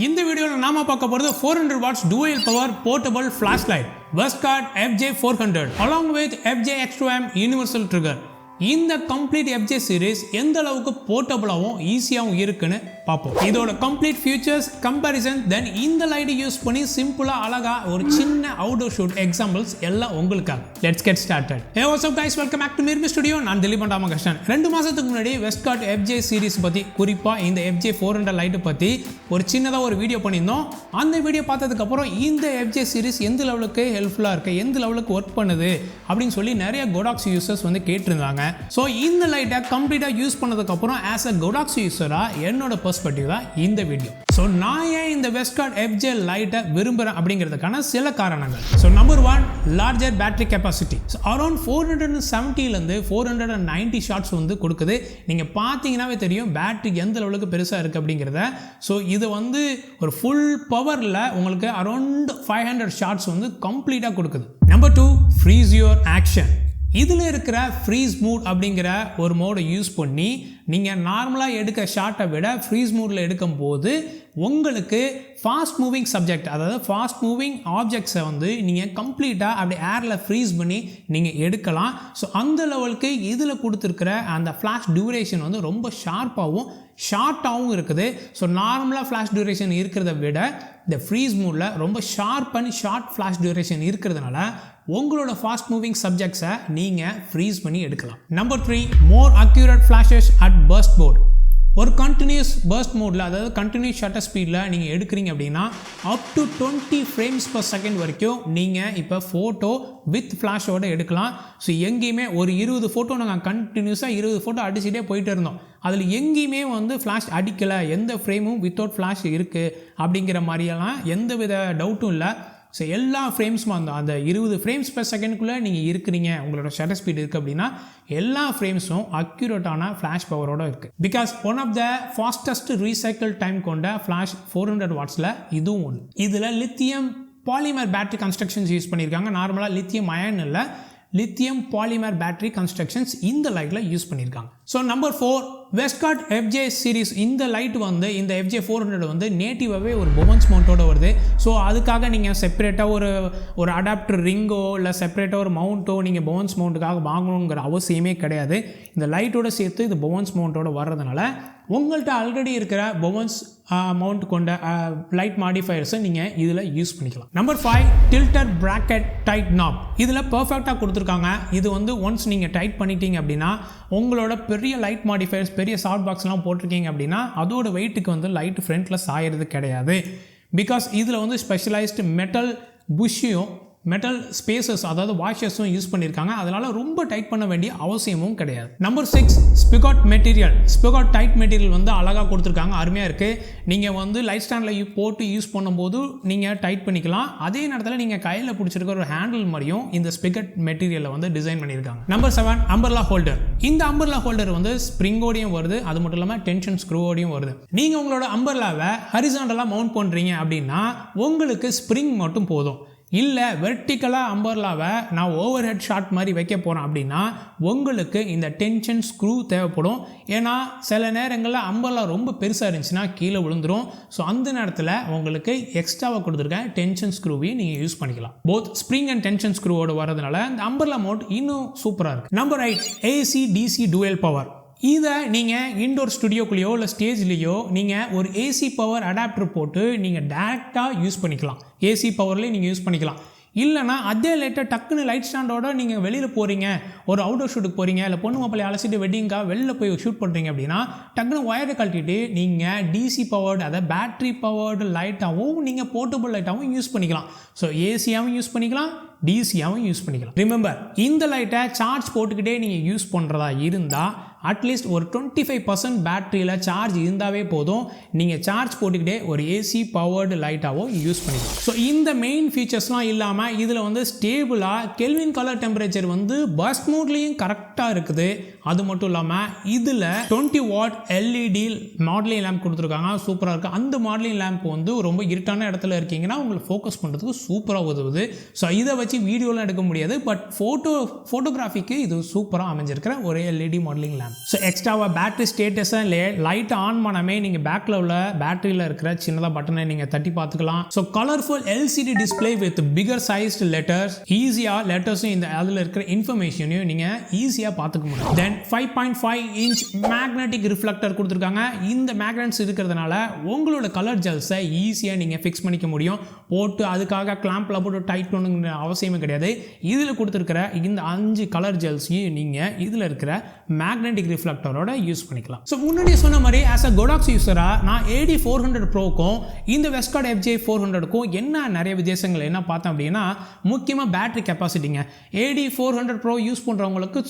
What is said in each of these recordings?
இந்த வீடியோல நாம பார்க்க போறது 400 watts dual power portable flashlight Westcott FJ400 along with FJ-X2M universal trigger. இந்த கம்ப்ளீட் FJ சீரிஸ் எந்த அளவுக்கு போர்ட்டபிளாகவும் ஈஸியாகவும் இருக்குன்னு பார்ப்போம். இதோட கம்ப்ளீட் ஃபியூச்சர்ஸ் கம்பேரிசன் தென் இந்த லைட் யூஸ் பண்ணி சிம்பிளாக அழகாக ஒரு சின்ன அவுட்டோர் ஷூட் எக்ஸாம்பிள்ஸ் எல்லாம் உங்களுக்காக. Let's get started. Hey what's up guys, welcome back to மீர்மி ஸ்டுடியோ. நான் திலீப் ராமகிருஷ்ணன். 2 மாதத்துக்கு முன்னாடி Westcott FJ சீரிஸ் பற்றி, குறிப்பாக இந்த FJ400 லைட்டு பற்றி ஒரு சின்னதாக ஒரு வீடியோ பண்ணியிருந்தோம். அந்த வீடியோ பார்த்ததுக்கப்புறம் இந்த FJ சீரிஸ் எந்த லெவலுக்கு ஹெல்ப்ஃபுல்லாக இருக்குது, எந்த லெவலுக்கு ஒர்க் பண்ணுது அப்படின்னு சொல்லி நிறைய கோடாக்ஸ் யூசர்ஸ் வந்து கேட்டிருந்தாங்க. ஸோ இந்த லைட்டை கம்ப்ளீட்டாக யூஸ் பண்ணதுக்கப்புறம் ஆஸ் அ கோடாக்ஸ் யூஸராக என்னோட பெர்ஸ்பெக்டிவ் தான் இந்த வீடியோ. ஸோ நான் ஏன் இந்த Westcott FJ லைட்டை விரும்புகிறேன் அப்படிங்கிறதுக்கான சில காரணங்கள். So number 1, larger battery capacity. So around 470லேருந்து 490 ஷாட்ஸ் வந்து கொடுக்குது. நீங்கள் பார்த்தீங்கன்னாவே தெரியும் பேட்டரி எந்த லெவலுக்கு பெருசாக இருக்குது அப்படிங்கிறத. ஸோ இது வந்து ஒரு ஃபுல் பவரில் உங்களுக்கு அரௌண்ட் 500 ஷாட்ஸ் வந்து கம்ப்ளீட்டாக கொடுக்குது. Number 2, freeze your action. இதில் இருக்கிற ஃப்ரீஸ் மூட் அப்படிங்கிற ஒரு மோடை யூஸ் பண்ணி நீங்கள் நார்மலாக எடுக்க ஷாட்டை விட ஃப்ரீஸ் மூடில் எடுக்கும்போது உங்களுக்கு ஃபாஸ்ட் மூவிங் சப்ஜெக்ட், அதாவது ஃபாஸ்ட் மூவிங் ஆப்ஜெக்ட்ஸை வந்து நீங்கள் கம்ப்ளீட்டாக அப்படி ஏரில் ஃப்ரீஸ் பண்ணி நீங்கள் எடுக்கலாம். ஸோ அந்த லெவலுக்கு இதில் கொடுத்துருக்கிற அந்த ஃப்ளாஷ் டியூரேஷன் வந்து ரொம்ப ஷார்ப்பாகவும் ஷார்ட்டாகவும் இருக்குது. ஸோ நார்மலாக ஃப்ளாஷ் டியூரேஷன் இருக்கிறத விட இந்த ஃப்ரீஸ் மூடில் ரொம்ப sharp and short flash duration இருக்கிறதுனால உங்களோட ஃபாஸ்ட் மூவிங் சப்ஜெக்ட்ஸை நீங்கள் ஃப்ரீஸ் பண்ணி எடுக்கலாம். Number 3, more accurate flashes at burst mode. ஒரு கண்டினியூஸ் பர்ஸ்ட் மோடில், அதாவது கண்டினியூஸ் ஷட்டர் ஸ்பீடில் நீங்கள் எடுக்கிறீங்க அப்படின்னா up to 20 frames per second வரைக்கும் நீங்கள் இப்போ ஃபோட்டோ வித் ஃப்ளாஷோடு எடுக்கலாம். ஸோ எங்கேயுமே ஒரு 20 ஃபோட்டோ நாங்கள் கண்டினியூஸாக 20 ஃபோட்டோ அடிச்சுட்டே போயிட்டு இருந்தோம். அதில் எங்கேயுமே வந்து ஃப்ளாஷ் அடிக்கலை, எந்த ஃப்ரேமும் வித்தவுட் ஃப்ளாஷ் இருக்குது அப்படிங்கிற மாதிரியெல்லாம் எந்த வித டவுட்டும் இல்லை. ஸோ எல்லா ஃப்ரேம்ஸும் அந்த 20 frames per secondக்குள்ளே நீங்கள் இருக்கிறீங்க, உங்களோட ஷட்டர் ஸ்பீட் இருக்குது அப்படின்னா எல்லா ஃப்ரேம்ஸும் அக்யூரேட்டான ஃப்ளாஷ் பவரோடு இருக்குது. Because one of the fastest recycle time கொண்ட ஃப்ளாஷ் 400 wattsல இதுவும் ஒன்று. இதில் lithium polymer battery constructions use பண்ணியிருக்காங்க. நார்மலாக லித்தியம் அயன் இல்லை, லித்தியம் பாலிமர் பேட்டரி கன்ஸ்ட்ரக்ஷன்ஸ் இந்த லைட்டில் யூஸ் பண்ணியிருக்காங்க. So number 4, Westcott FJ series இந்த லைட் வந்து இந்த FJ400 வந்து நேட்டிவாகவே ஒரு பொவன்ஸ் மவுண்டோட வருது. ஸோ அதுக்காக நீங்கள் செப்பரேட்டாக ஒரு அடாப்டர் ரிங்கோ இல்லை செப்பரேட்டாக ஒரு மவுண்ட்டோ நீங்கள் பொவன்ஸ் மவுண்ட்டுக்காக வாங்கணுங்கிற அவசியமே கிடையாது. இந்த லைட்டோட சேர்த்து இது பொவன்ஸ் மவுண்டோட வர்றதுனால உங்கள்கிட்ட ஆல்ரெடி இருக்கிற பொவன்ஸ் மவுண்ட் கொண்ட லைட் மாடிஃபயர்ஸை நீங்கள் இதில் யூஸ் பண்ணிக்கலாம். நம்பர் 5, டில்டர் பிராக்கெட் டைட் நாப். இதில் பர்ஃபெக்டாக கொடுத்துருக்காங்க. இது வந்து ஒன்ஸ் நீங்கள் டைட் பண்ணிட்டீங்க அப்படின்னா உங்களோட பெரிய லைட் மாடிஃபயர்ஸ், பெரிய சாஃப்ட் பாக்ஸ்லாம் போட்டிருக்கீங்க அப்படின்னா அதோட வெயிட்டுக்கு வந்து லைட் ஃப்ரண்ட்டில் சாயறது கிடையாது. பிகாஸ் இதில் வந்து ஸ்பெஷலைஸ்டு மெட்டல் புஷ்ஷையும் மெட்டல் ஸ்பேசஸ், அதாவது வாஷர்ஸும் யூஸ் பண்ணியிருக்காங்க. அதனால் ரொம்ப டைட் பண்ண வேண்டிய அவசியமும் கிடையாது. Number 6, spigot material. Spigot tight material வந்து அழகாக கொடுத்துருக்காங்க, அருமையாக இருக்குது. நீங்கள் வந்து லைட் ஸ்டாண்டில் போட்டு யூஸ் பண்ணும்போது நீங்கள் டைட் பண்ணிக்கலாம். அதே நேரத்தில் நீங்கள் கையில் பிடிச்சிருக்க ஒரு ஹேண்டில் மாதிரியும் இந்த ஸ்பிகட் மெட்டீரியலை வந்து டிசைன் பண்ணியிருக்காங்க. Number 7, umbrella holder. இந்த அம்பர்லா ஹோல்டர் வந்து ஸ்ப்ரிங்கோடையும் வருது, அது மட்டும் இல்லாமல் டென்ஷன் ஸ்க்ரூவோடையும் வருது. நீங்கள் உங்களோட அம்பர்லாவை ஹரிசாண்டலாக மவுண்ட் பண்ணுறீங்க அப்படின்னா உங்களுக்கு ஸ்ப்ரிங் மட்டும் போதும். இல்லை வெர்டிக்கலாக அம்பர்லாவை நான் ஓவர் ஹெட் ஷாட் மாதிரி வைக்க போகிறேன் அப்படின்னா உங்களுக்கு இந்த டென்ஷன் ஸ்க்ரூ தேவைப்படும். ஏன்னா சில நேரங்களில் அம்பர்லா ரொம்ப பெருசாக இருந்துச்சுன்னா கீழே விழுந்துடும். ஸோ அந்த நேரத்தில் உங்களுக்கு எக்ஸ்ட்ராவாக கொடுத்துருக்க டென்ஷன் ஸ்க்ரூவையும் நீங்கள் யூஸ் பண்ணிக்கலாம். போத் ஸ்ப்ரிங் அண்ட் டென்ஷன் ஸ்க்ரூவோடு வரதுனால இந்த அம்பர்லா மவுண்ட் இன்னும் சூப்பராக இருக்குது. Number 8, AC DC dual power. இதை நீங்கள் இன்டோர் ஸ்டுடியோக்குள்ளேயோ இல்லை ஸ்டேஜ்லேயோ நீங்கள் ஒரு ஏசி பவர் அடாப்டர் போட்டு நீங்கள் டேரெக்டாக யூஸ் பண்ணிக்கலாம். ஏசி பவர்லேயே நீங்கள் யூஸ் பண்ணிக்கலாம். இல்லைனா அதே லைட்டாக டக்குன்னு லைட் ஸ்டாண்டோட நீங்கள் வெளியில் போகிறீங்க, ஒரு அவுட்டோர் ஷூட்டுக்கு போகிறீங்க, இல்லை பொண்ணு மாப்பிள்ளை அலசிட்டு வெட்டிங்காக வெளியில் போய் ஷூட் பண்ணுறீங்க அப்படின்னா டக்குன்னு ஒயரை கழட்டிட்டு நீங்கள் டிசி பவர்டு, அதாவது பேட்ரி பவர்டு லைட்டாகவும் நீங்கள் போர்ட்டபிள் லைட்டாகவும் யூஸ் பண்ணிக்கலாம். ஸோ ஏசியாகவும் யூஸ் பண்ணிக்கலாம், டிசியாகவும் யூஸ் பண்ணிக்கலாம். ரிமெம்பர், இந்த லைட்டை சார்ஜ் போட்டுக்கிட்டே நீங்கள் யூஸ் பண்ணுறதா இருந்தால் அட்லீஸ்ட் ஒரு 25% பேட்டரியில் சார்ஜ் இருந்தாவே போதும். நீங்கள் சார்ஜ் போட்டுக்கிட்டே ஒரு ஏசி பவர்டு லைட்டாகவும் யூஸ் பண்ணிக்கலாம். ஸோ இந்த மெயின் ஃபீச்சர்ஸ்லாம் இல்லாமல் இதில் வந்து ஸ்டேபிளாக கெல்வின் கலர் டெம்பரேச்சர் வந்து பர்ஸ்ட் மோட்லேயும் கரெக்டாக இருக்குது. அது மட்டும் இல்லாமல் இதில் 20 watt LED மாடலிங் லேம்ப் கொடுத்துருக்காங்க, சூப்பராக இருக்குது. அந்த மாடலிங் லேம்ப் வந்து ரொம்ப இருட்டான இடத்துல இருக்கீங்கன்னா உங்களுக்கு ஃபோக்கஸ் பண்ணுறதுக்கு சூப்பராக உதவுது. ஸோ இதை வச்சு வீடியோலாம் எடுக்க முடியாது, பட் ஃபோட்டோகிராஃபிக்கு இது சூப்பராக அமைஞ்சிருக்கிற ஒரு LED மாடலிங் லேம்ப். ஸோ எக்ஸ்ட்ராவாக பேட்டரி ஸ்டேட்டஸை லைட் ஆன் பண்ணாமே நீங்கள் பேக்கில் உள்ள பேட்டரியில் இருக்கிற சின்னதாக பட்டனை நீங்கள் தட்டி பார்த்துக்கலாம். So colourful LCD display with figure sized letters, ஈஸியாக லெட்டர்ஸும் இந்த அதில் இருக்கிற இன்ஃபர்மேஷனையும் நீங்கள் ஈஸியாக பார்த்துக்க முடியும். தென் 5.5 இன்ச் மேக்னெட்டிக் ரிஃப்ளெக்டர் கொடுத்துருக்காங்க. இந்த மேக்னெட்ஸ் இருக்கிறதுனால உங்களோட கலர் ஜெல்ஸை ஈஸியாக நீங்கள் ஃபிக்ஸ் பண்ணிக்க முடியும். போட்டு அதுக்காக கிளாம்பில் போட்டு டைட் பண்ணுங்கிற அவசியமே கிடையாது. இதில் கொடுத்துருக்கிற இந்த 5 கலர் ஜெல்ஸையும் நீங்கள் இதில் இருக்கிற மேக்னெட்டிக் ரிஃப்ளெக்டரோட யூஸ் பண்ணிக்கலாம். ஸோ முன்னாடியே சொன்ன மாதிரி ஆஸ் அ கோடாக்ஸ் யூஸராக நான் AD400 ப்ரோக்கும் இந்த வெஸ்ட்கார்ட் FJ400க்கும் என்ன நிறைய வித்தியாசங்கள் என்ன பார்த்தேன் அப்படின்னா, முக்கியமாக பேட்டரி கெப்பாசிட்டிங்க. AD400 ப்ரோ யூஸ் பண்ணுறவங்களுக்கு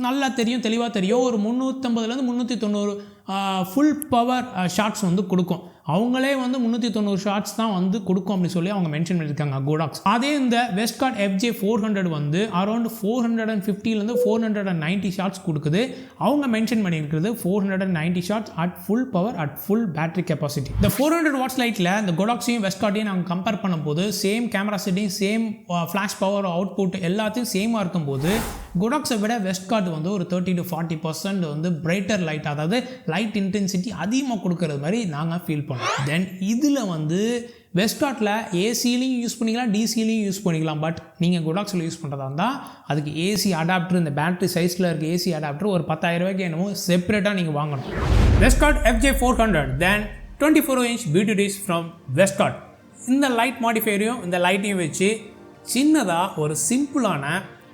நல்லா தெரியும், தெளிவாக தெரியும். ஒரு 350லேருந்து 390 ஃபுல் பவர் ஷாட்ஸ் வந்து கொடுக்கும். அவங்களே வந்து 390 ஷாட்ஸ் தான் வந்து கொடுக்கும் அப்படின்னு சொல்லி அவங்க மென்ஷன் பண்ணியிருக்காங்க கோடாக்ஸ். அதே இந்த வெஸ்ட்கார்ட் FJ400 வந்து அரௌண்ட் 450லேருந்து 490 ஷாட்ஸ் கொடுக்குது. அவங்க மென்ஷன் பண்ணியிருக்கிறது 490 shots at full power at full battery capacity. இந்த 400 வாட்ஸ் லைட்டில் இந்த கோடாக்ஸையும் வெஸ்ட்கார்ட்டையும் நாங்கள் கம்பேர் பண்ணும்போது same camera setting, same flash power output எல்லாத்தையும் சேமாக இருக்கும்போது கோடாக்ஸை விட வெஸ்ட்கார்ட் வந்து ஒரு 30 to 40% வந்து பிரைட்டர் லைட், அதாவது லைட் இன்டென்சிட்டி அதிகமாக கொடுக்கறது மாதிரி நாங்கள் ஃபீல் பண்ணோம். தென் இதில் வந்து வெஸ்ட்கார்ட்டில் ஏசிலையும் யூஸ் பண்ணிக்கலாம், டிசிலையும் யூஸ் பண்ணிக்கலாம். பட் நீங்கள் கோடாக்ஸில் யூஸ் பண்ணுறதா இருந்தால் அதுக்கு ஏசி அடாப்டர், இந்த பேட்டரி சைஸில் இருக்க ஏசி அடாப்டர் ஒரு 10,000 ரூபாய்க்கு என்னமோ செப்பரேட்டாக நீங்கள் வாங்கணும். Westcott FJ400 then 24 inch BTDs from Westcott. இந்த லைட் மாடிஃபையரையும் இந்த லைட்டையும் வச்சு சின்னதாக ஒரு சிம்பிளான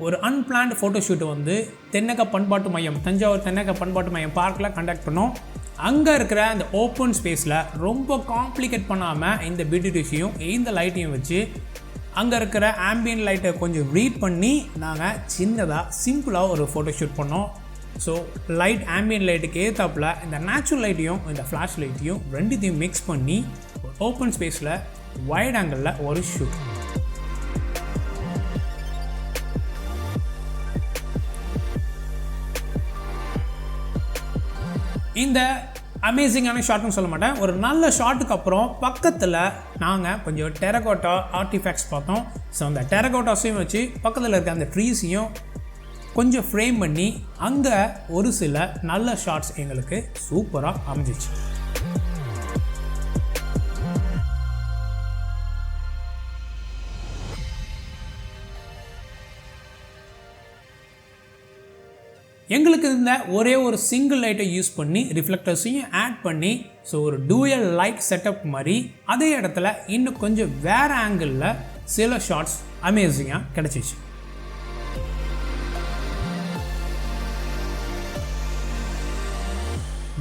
ஒரு அன்பிளான்ட் ஃபோட்டோஷூட்டை வந்து தென்னக பண்பாட்டு மையம், தஞ்சாவூர் தென்னக பண்பாட்டு மையம் பார்க்கில் கண்டக்ட் பண்ணோம். அங்கே இருக்கிற அந்த ஓப்பன் ஸ்பேஸில் ரொம்ப காம்ப்ளிகேட் பண்ணாமல் இந்த பியூட்டிஷையும் இந்த லைட்டையும் வச்சு அங்கே இருக்கிற ஆம்பியன்ட் லைட்டை கொஞ்சம் ரீட் பண்ணி நாங்கள் சின்னதாக சிம்பிளாக ஒரு ஃபோட்டோஷூட் பண்ணோம். ஸோ லைட் ஆம்பியன்ட் லைட்டுக்கு ஏற்றாப்பில் இந்த நேச்சுரல் லைட்டையும் இந்த ஃப்ளாஷ் லைட்டையும் ரெண்டுத்தையும் மிக்ஸ் பண்ணி ஓப்பன் ஸ்பேஸில் வைட் ஆங்கிளில் ஒரு ஷூட். இந்த அமேசிங்கான ஷாட்னு சொல்ல மாட்டேன், ஒரு நல்ல ஷாட்டுக்கு அப்புறம் பக்கத்தில் நாங்கள் கொஞ்சம் டெரகோட்டா ஆர்டிஃபேக்ட்ஸ் பார்த்தோம். ஸோ அந்த டெரகோட்டாஸையும் வச்சு பக்கத்தில் இருக்க அந்த ட்ரீஸையும் கொஞ்சம் ஃப்ரேம் பண்ணி அங்கே ஒரு சில நல்ல ஷாட்ஸ் எங்களுக்கு சூப்பராக அமைஞ்சிச்சு. எங்களுக்கு இந்த ஒரே ஒரு சிங்கிள் லைட்டை யூஸ் பண்ணி ரிஃப்ளெக்டர்ஸையும் ஆட் பண்ணி ஸோ ஒரு டூயல் லைட் செட்டப் மாதிரி அதே இடத்துல இன்னும் கொஞ்சம் வேறு ஆங்கிளில் சில ஷாட்ஸ் அமேசிங்காக கிடச்சிச்சு.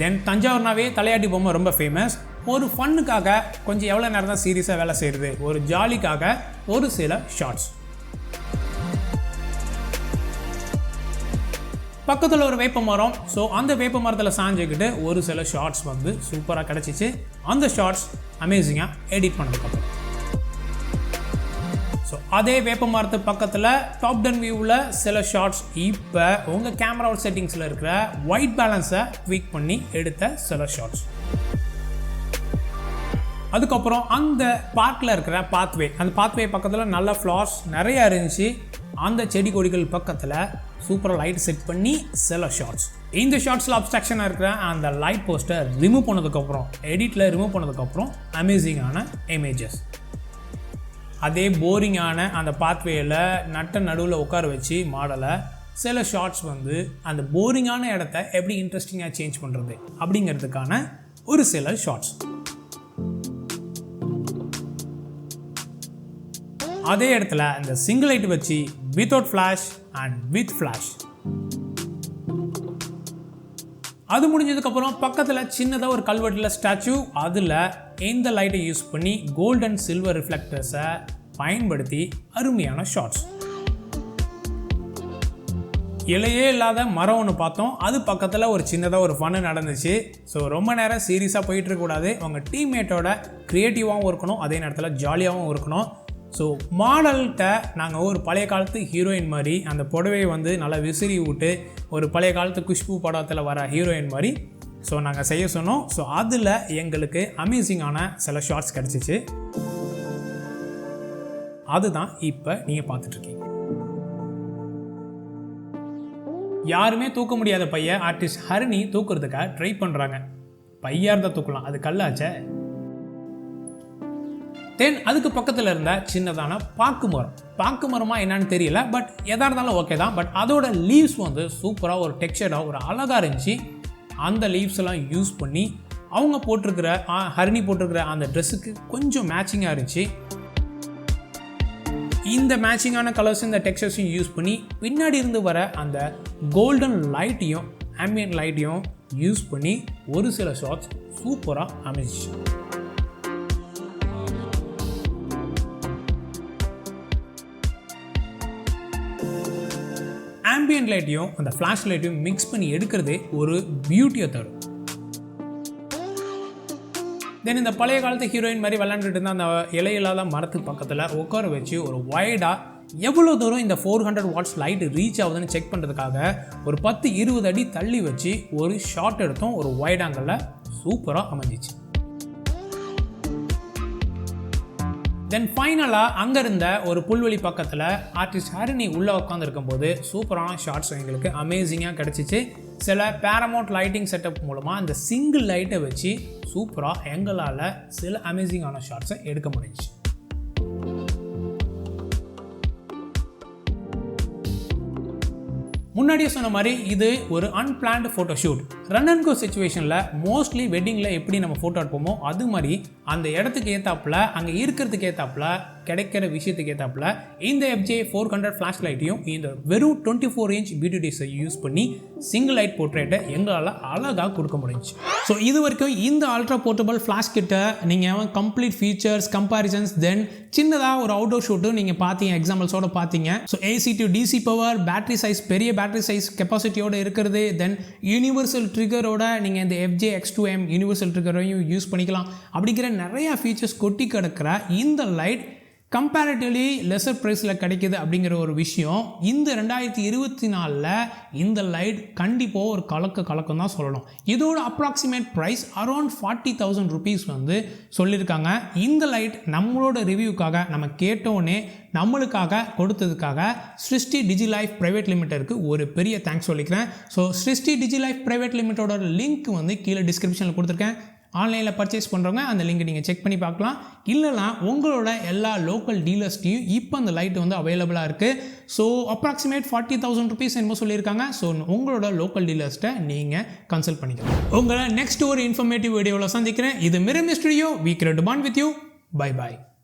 தென் தஞ்சாவூர்னாவே தலையாட்டி பொம்மை ரொம்ப ஃபேமஸ். ஒரு ஃபன்னுக்காக கொஞ்சம் எவ்வளோ நேரம் தான் சீரியஸாக வேலை செய்கிறது, ஒரு ஜாலிக்காக ஒரு சில ஷாட்ஸ். பக்கத்தில் ஒரு வேப்ப மரம், ஸோ அந்த வேப்ப மரத்தில் சாஞ்சிக்கிட்டு ஒரு சில ஷார்ட்ஸ் வந்து சூப்பராக கிடச்சிச்சு. அந்த ஷார்ட்ஸ் அமேசிங்காக எடிட் பண்ணதுக்கப்புறம் ஸோ அதே வேப்ப மரத்து பக்கத்தில் டாப் டவுன் வியூவில் சில ஷார்ட்ஸ் இப்போ உங்கள் கேமரா செட்டிங்ஸில் இருக்கிற ஒயிட் பேலன்ஸை ட்வீக் பண்ணி எடுத்த சில ஷார்ட்ஸ். அதுக்கப்புறம் அந்த பார்க்கில் இருக்கிற பாத்வே, அந்த பாத்வே பக்கத்தில் நல்ல ஃப்ளார்ஸ் நிறையா இருந்துச்சு. அந்த செடி கொடிகள் பக்கத்தில் சூப்பராக லைட் செட் பண்ணி சில ஷார்ட்ஸ். இந்த ஷார்ட்ஸில் அப்ஸ்ட்ராக்ஷனாக இருக்கிற அந்த லைட் போஸ்டர் ரிமூவ் பண்ணதுக்கப்புறம், எடிட்டில் ரிமூவ் பண்ணதுக்கப்புறம் அமேசிங்கான இமேஜஸ். அதே போரிங்கான அந்த பாத்வேயில் நட்ட நடுவில் உட்கார வச்சு மாடலை சில ஷார்ட்ஸ் வந்து அந்த போரிங்கான இடத்த எப்படி இன்ட்ரெஸ்டிங்காக சேஞ்ச் பண்ணுறது அப்படிங்கிறதுக்கான ஒரு சில ஷார்ட்ஸ். அதே இடத்துல இந்த சிங்கிள் லைட் வச்சு without flash and with flash. அது முடிஞ்சதுக்கப்புறம் பக்கத்தில் சின்னதாக ஒரு கல்வெட்டில் ஸ்டாச்சு, அதில் இந்த லைட்டை யூஸ் பண்ணி கோல்ட் அண்ட் சில்வர் ரிஃப்ளெக்டர்ஸை பயன்படுத்தி அருமையான ஷார்ட்ஸ். இலையே இல்லாத மரம் ஒன்று பார்த்தோம், அது பக்கத்தில் ஒரு சின்னதாக ஒரு ஃபன்னு நடந்துச்சு. ஸோ ரொம்ப நேரம் சீரியஸாக போயிட்டு இருக்கக்கூடாது, உங்கள் டீம்மேட்டோட க்ரியேட்டிவாகவும் இருக்கணும், அதே நேரத்தில் ஜாலியாகவும் இருக்கணும். ஸோ மாடல்கிட்ட நாங்கள் ஒரு பழைய காலத்து ஹீரோயின் மாதிரி அந்த புடவையை வந்து நல்லா விசிறி விட்டு ஒரு பழைய காலத்து குஷ்பு படத்தில் வர ஹீரோயின் மாதிரி ஸோ நாங்கள் செய்ய சொன்னோம். ஸோ அதில் எங்களுக்கு அமேசிங்கான சில ஷார்ட்ஸ் கிடச்சிச்சு. அதுதான் இப்போ நீங்கள் பார்த்துட்ருக்கீங்க. யாருமே தூக்க முடியாத பையை ஆர்டிஸ்ட் ஹரிணி தூக்குறதுக்காக ட்ரை பண்ணுறாங்க. பையா இருந்தால் தூக்கலாம், அது கல்லாச்சே. தென் அதுக்கு பக்கத்தில் இருந்த சின்னதான பாக்கு மரமாக என்னன்னு தெரியல, பட் எதாக இருந்தாலும் ஓகே தான். பட் அதோட லீவ்ஸ் வந்து சூப்பராக ஒரு டெக்ஸ்சர்டாக ஒரு அழகாக இருந்துச்சு. அந்த லீவ்ஸ் எல்லாம் யூஸ் பண்ணி அவங்க போட்டிருக்கிற ஹரிணி போட்டிருக்கிற அந்த ட்ரெஸ்ஸுக்கு கொஞ்சம் மேட்சிங்காக இருந்துச்சு. இந்த மேட்சிங்கான கலர்ஸ் இந்த டெக்ஸ்சர்ஸையும் யூஸ் பண்ணி பின்னாடி இருந்து வர அந்த கோல்டன் லைட்டையும் ஆம்பியன்ட் லைட்டையும் யூஸ் பண்ணி ஒரு சில ஷாட்ஸ் சூப்பராக அமைச்சிச்சு. ஆம்பியன்ட் லைட்டையும் அந்த ஃப்ளாஷ் லைட்டையும் மிக்ஸ் பண்ணி எடுக்கிறதே ஒரு பியூட்டியை தரும். தென் இந்த பழைய காலத்து ஹீரோயின் மாதிரி விளாண்டுட்டு இருந்தால் அந்த இலையில்லாத மரத்துக்கு பக்கத்தில் உட்கார வச்சு ஒரு வைடாக எவ்வளோ தூரம் இந்த 400 வாட்ஸ் லைட் ரீச் ஆகுதுன்னு செக் பண்ணுறதுக்காக ஒரு 10-20 அடி தள்ளி வச்சு ஒரு ஷாட் எடுத்தோம். ஒரு வைட் ஆங்கிளில் சூப்பராக அமைஞ்சிச்சு. தென் ஃபைனலாக அங்கே இருந்த ஒரு புல்வெளி பக்கத்தில் ஆர்டிஸ்ட் ஹரிணி உள்ளே உட்காந்துருக்கும் போது சூப்பரான ஷாட்ஸ் எங்களுக்கு அமேசிங்காக கிடச்சிச்சு. சில பேரமௌண்ட் லைட்டிங் செட்டப் மூலமாக அந்த சிங்கிள் லைட்டை வச்சு சூப்பராக எங்களால் சில அமேசிங்கான ஷாட்ஸை எடுக்க முடிஞ்சிச்சு. முன்னாடியே சொன்ன மாதிரி இது ஒரு unplanned photo shoot. Run and go சிச்சுவேஷனில் மோஸ்ட்லி வெட்டிங்கில் எப்படி நம்ம ஃபோட்டோ எடுப்போமோ அது மாதிரி அந்த இடத்துக்கு ஏற்றாப்புல அங்கே இருக்கிறதுக்கு ஏற்றாப்புல கிடைக்கிற விஷயத்துக்கு ஏற்றாப்புல இந்த FJ 400 ஃப்ளாஷ் லைட்டையும் இந்த வெறும் 24 இன்ச் BTDஸை யூஸ் பண்ணி சிங்கிள் லைட் போர்ட்ரேட்டை எங்களால் அழகாக கொடுக்க முடிஞ்சிச்சு. ஸோ இது வரைக்கும் இந்த அல்ட்ரா போர்ட்டபிள் ஃப்ளாஷ் கிட்ட நீங்கள் கம்ப்ளீட் ஃபீச்சர்ஸ் கம்பேரிசன்ஸ் தென் சின்னதாக ஒரு அவுட்டோர் ஷூட்டும் நீங்கள் பார்த்தீங்க, எக்ஸாம்பிள்ஸோட பார்த்தீங்க. So AC to DC power, battery size, பெரிய பேட்டரி சைஸ் கெப்பாசிட்டியோடு இருக்கிறது, தென் யூனிவர்சல் ட்ரிகரோட நீங்கள் இந்த FJ X2M யூனிவர்சல் ட்ரிகரையும் யூஸ் பண்ணிக்கலாம். அப்படிங்கிற நிறையா ஃபீச்சர்ஸ் கொட்டி கிடக்கிற இந்த லைட் கம்பேரிட்டிவ்லி லெஸர் ப்ரைஸில் கிடைக்கிது அப்படிங்கிற ஒரு விஷயம் இந்த 2024 இந்த லைட் கண்டிப்பாக ஒரு கலக்கம் தான் சொல்லணும். இதோட அப்ராக்சிமேட் ப்ரைஸ் அரௌண்ட் 40,000 rupees வந்து சொல்லியிருக்காங்க. இந்த லைட் நம்மளோட ரிவ்யூக்காக நம்ம கேட்டோன்னே நம்மளுக்காக கொடுத்ததுக்காக ஸ்ருஷ்டி டிஜிலைஃப் பிரைவேட் லிமிட்டருக்கு ஒரு பெரிய தேங்க்ஸ் சொல்லிக்கிறேன். ஸோ ஸ்ருஷ்டி டிஜிலைஃப் பிரைவேட் லிமிட்டோட லிங்க் வந்து கீழே டிஸ்கிரிப்ஷனில் கொடுத்துருக்கேன். ஆன்லைனில் பர்ச்சேஸ் பண்ணுறவங்க அந்த லிங்கை நீங்கள் செக் பண்ணி பார்க்கலாம். இல்லைனா உங்களோட எல்லா லோக்கல் டீலர்ஸ்டையும் இப்போ அந்த லைட் வந்து அவைலபிளாக இருக்குது. ஸோ அப்ராக்சிமேட் 40,000 rupees என்னமோ சொல்லியிருக்காங்க. ஸோ உங்களோட லோக்கல் டீலர்ஸ்ட்டை நீங்கள் கன்சல்ட் பண்ணிக்கலாம். உங்களை நெக்ஸ்ட் ஒரு இன்ஃபர்மேட்டிவ் வீடியோவில் சந்திக்கிறேன். இது mirror studio, we create bond with you. Bye bye.